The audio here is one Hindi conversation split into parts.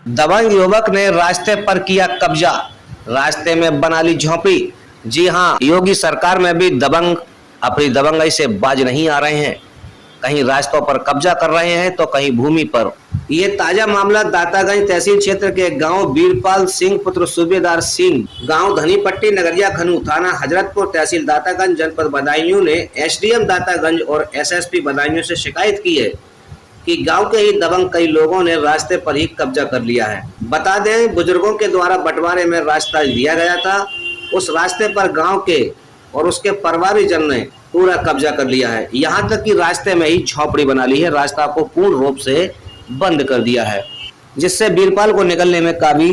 दबंग युवक ने रास्ते पर किया कब्जा, रास्ते में बना ली झोंपड़ी। जी हां, योगी सरकार में भी दबंग अपनी दबंगई से बाज नहीं आ रहे हैं। कहीं रास्तों पर कब्जा कर रहे हैं तो कहीं भूमि पर। ये ताजा मामला दातागंज तहसील क्षेत्र के गांव बीरपाल सिंह पुत्र सूबेदार सिंह, गांव धनीपट्टी, नगरिया खनू, थाना हजरतपुर, तहसील दातागंज, जनपद बदायूं ने एसडीएम दातागंज और एसएसपी बदायूं से शिकायत की है कि गांव के ही दबंग कई लोगों ने रास्ते पर ही कब्जा कर लिया है। बता दें, बुजुर्गों के द्वारा बंटवारे में रास्ता दिया गया था। उस रास्ते पर गांव के और उसके परिवारजन ने पूरा कब्जा कर लिया है। यहां तक कि रास्ते में ही झोपड़ी बना ली है। रास्ता को पूर्ण रूप से बंद कर दिया है, जिससे बीरपाल को निकलने में काफी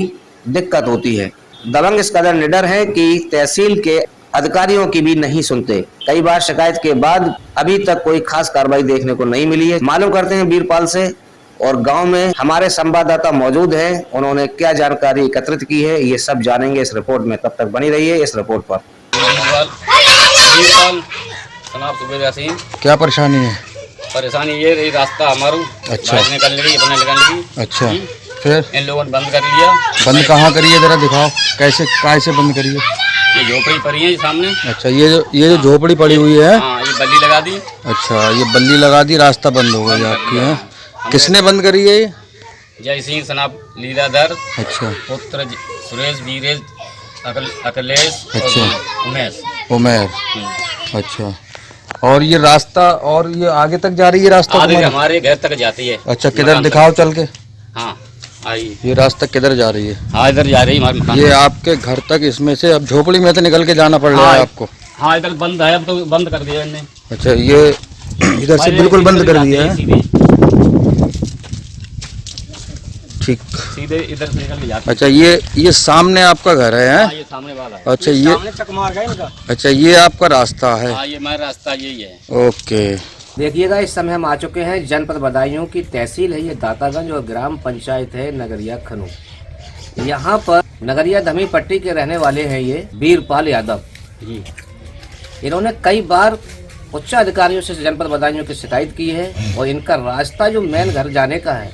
दिक्कत होती है। दबंग इस कदर निडर है कि तहसील के अधिकारियों की भी नहीं सुनते। कई बार शिकायत के बाद अभी तक कोई खास कार्रवाई देखने को नहीं मिली है। मालूम करते हैं बीरपाल से, और गांव में हमारे संवाददाता मौजूद हैं। उन्होंने क्या जानकारी एकत्रित की है, ये सब जानेंगे इस रिपोर्ट में। तब तक बनी रहिए इस रिपोर्ट पर। क्या परेशानी है? परेशानी ये रही, रास्ता हमारू अच्छा निकलने की अपने निकलने की। अच्छा, फिर इन लोगों ने बंद कर लिया। बंद कहाँ करिए, जरा दिखाओ कैसे बंद करिए। ये झोपड़ी पड़ी है सामने। अच्छा, ये जो झोपड़ी पड़ी हुई है, हाँ, ये बल्ली लगा दी। अच्छा, ये बल्ली लगा दी, रास्ता बंद हो गया आपकी है। किसने बंद करी है ये? जय सिंह सनाब लीलाधर, अच्छा, पुत्र सुरेश, वीरेश, अखिलेश, अच्छा, उमेश। उमेर, अच्छा। और ये रास्ता, और ये आगे तक जा रही है रास्ता? हमारे घर तक जाती है। अच्छा, किधर दिखाओ चल के। हाँ, आई ये रास्ता किधर जा रही है? हाँ, इधर जा रही है हमारे मकान। ये आपके घर तक, इसमें से अब झोपड़ी में तो निकल के जाना पड़ रहा है आपको? हाँ, इधर बंद है, अब तो बंद कर दिया इन्होंने। अच्छा, ये इधर से बिल्कुल बंद कर दिया है। ठीक, सीधे इधर से निकल के जाते। अच्छा, ये सामने आपका घर है? हाँ, ये सामने वाला है। अच्छा, ये चक मार गए इनका। अच्छा, ये आपका रास्ता है? हाँ, ये मेरा रास्ता यही है। ओके। देखिएगा, इस समय हम आ चुके हैं जनपद बदायूं की तहसील है ये दातागंज और ग्राम पंचायत है नगरिया खनू। यहाँ पर नगरिया धनीपट्टी के रहने वाले हैं ये बीरपाल यादव जी। इन्होंने कई बार उच्च अधिकारियों से जनपद बदायूं की शिकायत की है और इनका रास्ता जो मेन घर जाने का है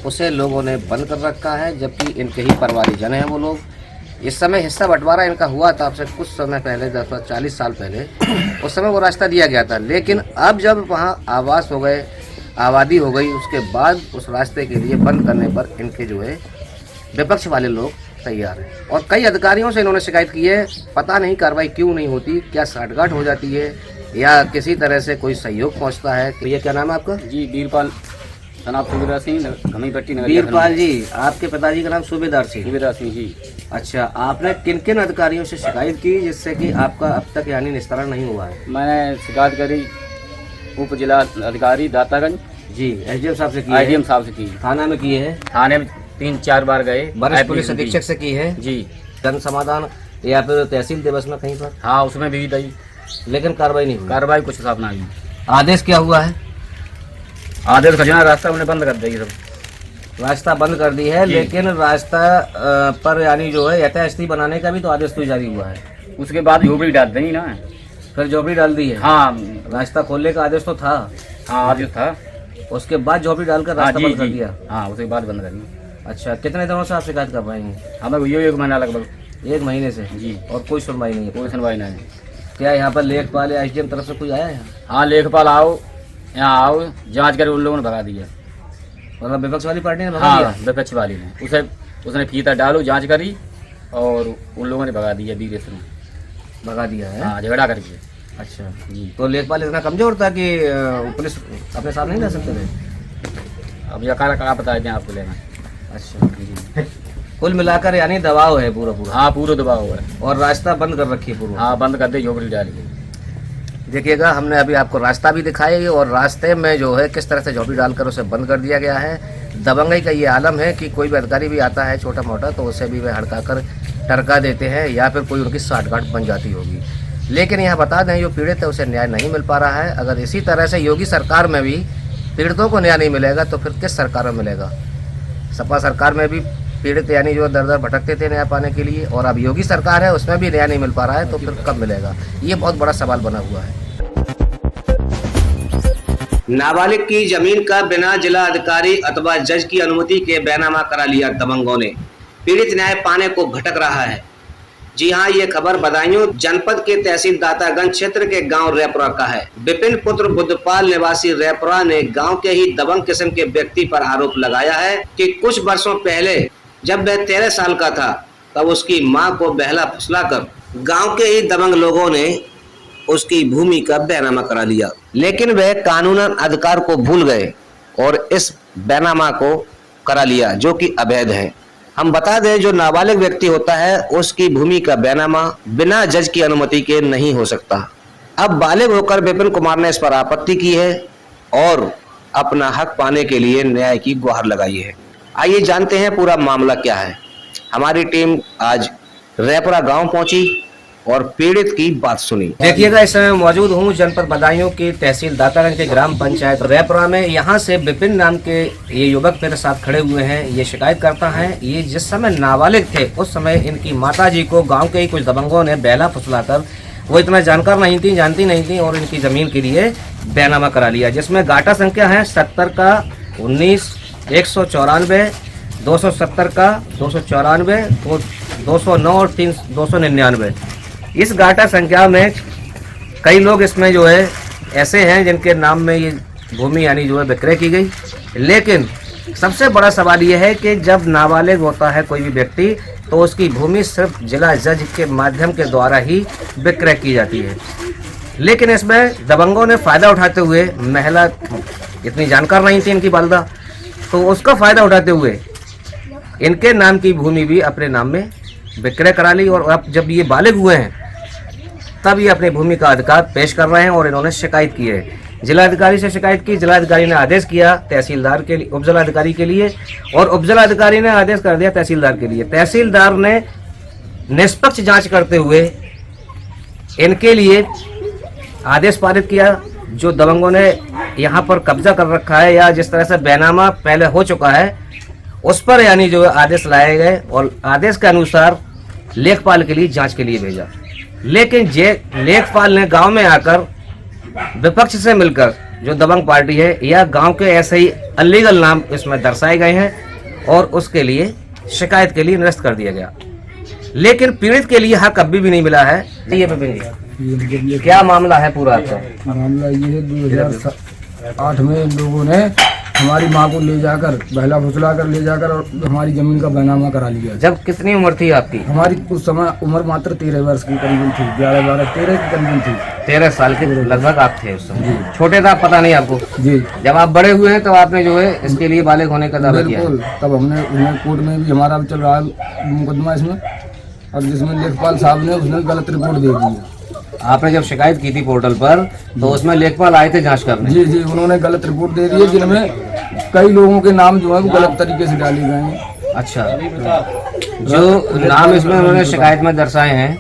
उसे लोगों ने बंद कर रखा है, जबकि इनके ही परिवारजन हैं वो लोग। इस समय हिस्सा बंटवारा इनका हुआ था आपसे कुछ समय पहले, 40 साल पहले। उस समय वो रास्ता दिया गया था, लेकिन अब जब वहाँ आवास हो गए, आबादी हो गई, उसके बाद उस रास्ते के लिए बंद करने पर इनके जो है विपक्ष वाले लोग तैयार हैं। और कई अधिकारियों से इन्होंने शिकायत की है। पता नहीं कार्रवाई क्यों नहीं होती, क्या साठगांठ हो जाती है या किसी तरह से कोई सहयोग पहुँचता है। तो ये क्या नाम है आपका? जी, बीरपाल सनाब सूबेदार सिंह, धनीपट्टी। बीरपाल जी, आपके पिताजी का नाम सूबेदार सिंह? सूबेदार सिंह जी। अच्छा, आपने किन किन अधिकारियों से शिकायत की जिससे कि आपका अब तक यानी निस्तारण नहीं हुआ है? मैंने शिकायत करी उप जिला अधिकारी दातागंज जी, एसडीएम साहब से की? आईडीएम साहब से की। थाना में की है? थाने में 3-4 बार गए। वरिष्ठ पुलिस अधीक्षक से की है जी। जन समाधान या फिर तहसील दिवस में कहीं पर? हाँ, उसमें भी दी, लेकिन कार्रवाई नहीं हुई। कार्रवाई कुछ हिसाब ना हुई। आदेश क्या हुआ है? आदेश खजना रास्ता उन्हें बंद कर देगी, सब रास्ता बंद कर दी है, लेकिन रास्ता पर यानी जो है यथास्थिति बनाने का भी तो आदेश तो जारी हुआ है। उसके बाद झोपड़ी डाल देंगी ना। फिर झोपड़ी डाल दी है? हाँ, रास्ता खोलने का आदेश तो था। हाँ, आदेश था। उसके बाद झोपड़ी डालकर रास्ता बंद कर दिया? हाँ, उसके बाद बंद करेंगे। अच्छा, कितने दिनों से आप शिकायत कर पाएंगे? हमें ये 1 महीना लगभग। 1 महीने से जी। और कोई सुनवाई नहीं है? कोई सुनवाई नहीं। क्या यहाँ पर लेखपाल या एसडीएम तरफ से कोई आया है? हाँ, लेखपाल आओ, यहाँ आओ, जांच कर उन लोगों ने भगा दिया। मतलब विपक्ष वाली पार्टी ने भगा दिया? हाँ, विपक्ष वाली ने उसने फीता डालो, जांच करी और उन लोगों ने भगा दिया। बीरेश ने भगा दिया है? हाँ, झगड़ा करके। अच्छा जी। तो लेखपाल इतना कमजोर था कि पुलिस अपने साथ नहीं रह सकते थे? अब यकार कहाँ बता दें आपको लेना। अच्छा जी। कुल मिलाकर यानी दबाव है पूरा? हाँ, पूरा दबाव हुआ है। और रास्ता बंद कर रखी है पूरा? हाँ, बंद कर दे, झोपड़ी डाल के। देखिएगा, हमने अभी आपको रास्ता भी दिखाया और रास्ते में जो है किस तरह से झोपड़ी डालकर उसे बंद कर दिया गया है। दबंगई का ये आलम है कि कोई भी अधिकारी भी आता है छोटा मोटा तो उसे भी वे हड़काकर टरका देते हैं या फिर कोई उनकी साठगांठ बन जाती होगी। लेकिन यहाँ बता दें, जो पीड़ित है उसे न्याय नहीं मिल पा रहा है। अगर इसी तरह से योगी सरकार में भी पीड़ितों को न्याय नहीं मिलेगा तो फिर किस सरकार में मिलेगा? सपा सरकार में भी पीड़ित यानी जो दर दर भटकते थे न्याय पाने के लिए, और अब योगी सरकार है उसमें भी न्याय नहीं मिल पा रहा है, तो फिर कब मिलेगा? ये बहुत बड़ा सवाल बना हुआ है। नाबालिग की जमीन का बिना जिला अधिकारी अथवा जज की अनुमति के बैनामा करा लिया दबंगों ने। पीड़ित न्याय पाने को भटक रहा है। जी हां, ये खबर बदायूं जनपद के तहसील दातागंज क्षेत्र के गांव रेपुरा का है। विपिन पुत्र बुद्धपाल निवासी रेपुरा ने गांव के ही दबंग किस्म के व्यक्ति पर आरोप लगाया है कि कुछ वर्षों पहले जब वह 13 साल का था तब उसकी मां को बहला फुसलाकर गांव के ही दबंग लोगों ने उसकी भूमि का बैनामा करा लिया, लेकिन वह कानूनन अधिकार को भूल गए और इस बैनामा को करा लिया जो कि अवैध है। हम बता दें, जो नाबालिग व्यक्ति होता है उसकी भूमि का बैनामा बिना जज की अनुमति के नहीं हो सकता। अब बालिग होकर विपिन कुमार ने इस पर आपत्ति की है और अपना हक पाने के लिए न्याय की गुहार लगाई है। आइए जानते हैं पूरा मामला क्या है। हमारी टीम आज रेपुरा गांव पहुंची और पीड़ित की बात सुनी। देखिएगा, इस समय मौजूद हूँ जनपद बदायूं की तहसील दातागंज के ग्राम पंचायत रेपुरा में। यहाँ से विपिन नाम के ये युवक मेरे साथ खड़े हुए हैं। ये शिकायत करता है, ये जिस समय नाबालिग थे उस समय इनकी माताजी को गांव के ही कुछ दबंगों ने बहला फुसलाकर, वो इतना जानकार नहीं थी, जानती नहीं थी, और इनकी जमीन के लिए बैनामा करा लिया, जिसमें गाटा संख्या है 70 का 19 194, 270 का 294, 209 और 299। इस गाटा संख्या में कई लोग इसमें जो है ऐसे हैं जिनके नाम में ये भूमि यानी जो है विक्रय की गई। लेकिन सबसे बड़ा सवाल ये है कि जब नाबालिग होता है कोई भी व्यक्ति तो उसकी भूमि सिर्फ जिला जज के माध्यम के द्वारा ही विक्रय की जाती है। लेकिन इसमें दबंगों ने फ़ायदा उठाते हुए, महिला इतनी जानकार नहीं थी इनकी वालिदा, तो उसका फ़ायदा उठाते हुए इनके नाम की भूमि भी अपने नाम में विक्रय करा ली। और अब जब ये बालिग हुए हैं तब ये अपनी भूमि का अधिकार पेश कर रहे हैं और इन्होंने शिकायत की है। जिलाधिकारी से शिकायत की, जिलाधिकारी ने आदेश किया तहसीलदार के लिए, उपजिलाधिकारी के लिए, और उपजिलाधिकारी ने आदेश कर दिया तहसीलदार के लिए। तहसीलदार ने निष्पक्ष जांच करते हुए इनके लिए आदेश पारित किया। जो दबंगों ने यहाँ पर कब्जा कर रखा है या जिस तरह से बैनामा पहले हो चुका है उस पर यानी जो आदेश लाए गए और आदेश के अनुसार लेखपाल के लिए जांच के लिए भेजा। लेकिन लेखपाल ने गांव में आकर विपक्ष से मिलकर, जो दबंग पार्टी है या गांव के ऐसे ही अनलीगल नाम इसमें दर्शाए गए हैं और उसके लिए शिकायत के लिए निरस्त कर दिया गया। लेकिन पीड़ित के लिए हक अभी भी नहीं मिला है। ये विपिन जी, क्या मामला है पूरा आपका? मामला ये है 2008 में इन लोगों ने हमारी माँ को ले जाकर बहला फुसला कर ले जाकर और हमारी जमीन का बैनामा करा लिया। जब कितनी उम्र थी आपकी? हमारी उस समय उम्र मात्र 13 वर्ष की करीबन थी, 13 की करीबन थी। 13 साल के लगभग आप थे उस समय? छोटे थे आप, पता नहीं आपको? जी। जब आप बड़े हुए हैं तो आपने जो है इसके लिए बालिग होने का दावा किया? बिल्कुल। तब हमने कोर्ट में भी हमारा चल रहा है मुकदमा इसमें, और जिसमें लेखपाल साहब ने उसने गलत रिपोर्ट दे दी। आपने जब शिकायत की थी पोर्टल पर तो उसमें लेखपाल आए थे जांच करने? जी जी, उन्होंने गलत रिपोर्ट दे दी है जिनमें कई लोगों के नाम जो है वो गलत तरीके से डाले गए हैं। अच्छा, जो नाम इसमें उन्होंने शिकायत में दर्शाए हैं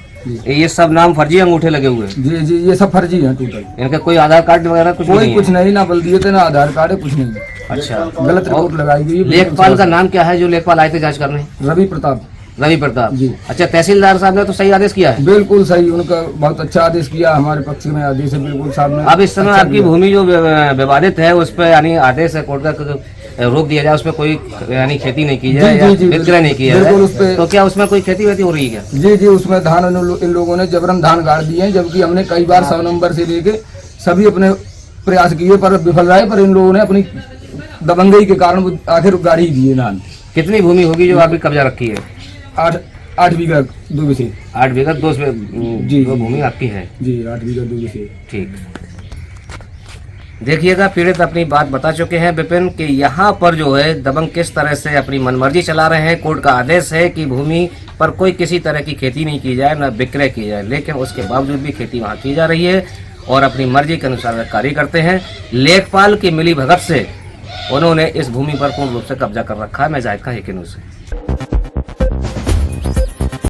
ये सब नाम फर्जी अंगूठे लगे हुए हैं? जी जी, ये सब फर्जी हैं टोटल। इनका कोई आधार कार्ड वगैरह कुछ नहीं? कुछ नहीं, ना बल्दियत है ना आधार कार्ड है, कुछ नहीं। अच्छा, गलत रिपोर्ट लगाई गई। लेखपाल का नाम क्या है जो लेखपाल आए थे जाँच करने? रवि प्रताप। रवि प्रताप जी। अच्छा, तहसीलदार साहब ने तो सही आदेश किया है? बिल्कुल सही, उनका बहुत अच्छा आदेश किया, हमारे पक्ष में आदेश है बिल्कुल साहब ने। अब इस समय अच्छा आपकी भूमि जो विवादित है उस पर यानी आदेश है कोर्ट का रोक दिया जाए, उसमें कोई यानी खेती नहीं की जाए या विक्रय नहीं किया जाए, तो क्या उसमें कोई खेती वेती हो रही है क्या? जी जी, उसमें धान इन लोगों ने जबरन धान गाड़ दिए हैं, जबकि हमने कई बार 100 नंबर से लेके सभी अपने प्रयास किए पर विफल रहे, पर इन लोगों ने अपनी दबंगई के कारण आखिर गाड़ी ही दिए धान। कितनी भूमि होगी जो आपकी कब्जा रखी है? 8 बीघा 2 विषय। 8 बीघा 2 जी भूमि आपकी है? जी, 8 बीघा 2 विषय। ठीक। देखिएगा, पीड़ित अपनी बात बता चुके हैं विपिन कि यहाँ पर जो है दबंग किस तरह से अपनी मनमर्जी चला रहे हैं। कोर्ट का आदेश है कि भूमि पर कोई किसी तरह की खेती नहीं की जाए, न विक्रय की जाए, लेकिन उसके बावजूद भी खेती वहाँ की जा रही है और अपनी मर्जी के अनुसार कार्य करते हैं। लेखपाल की मिली भगत से उन्होंने इस भूमि पर पूर्ण रूप से कब्जा कर रखा है। मैं जाहिद खान, एक न्यूज़ से।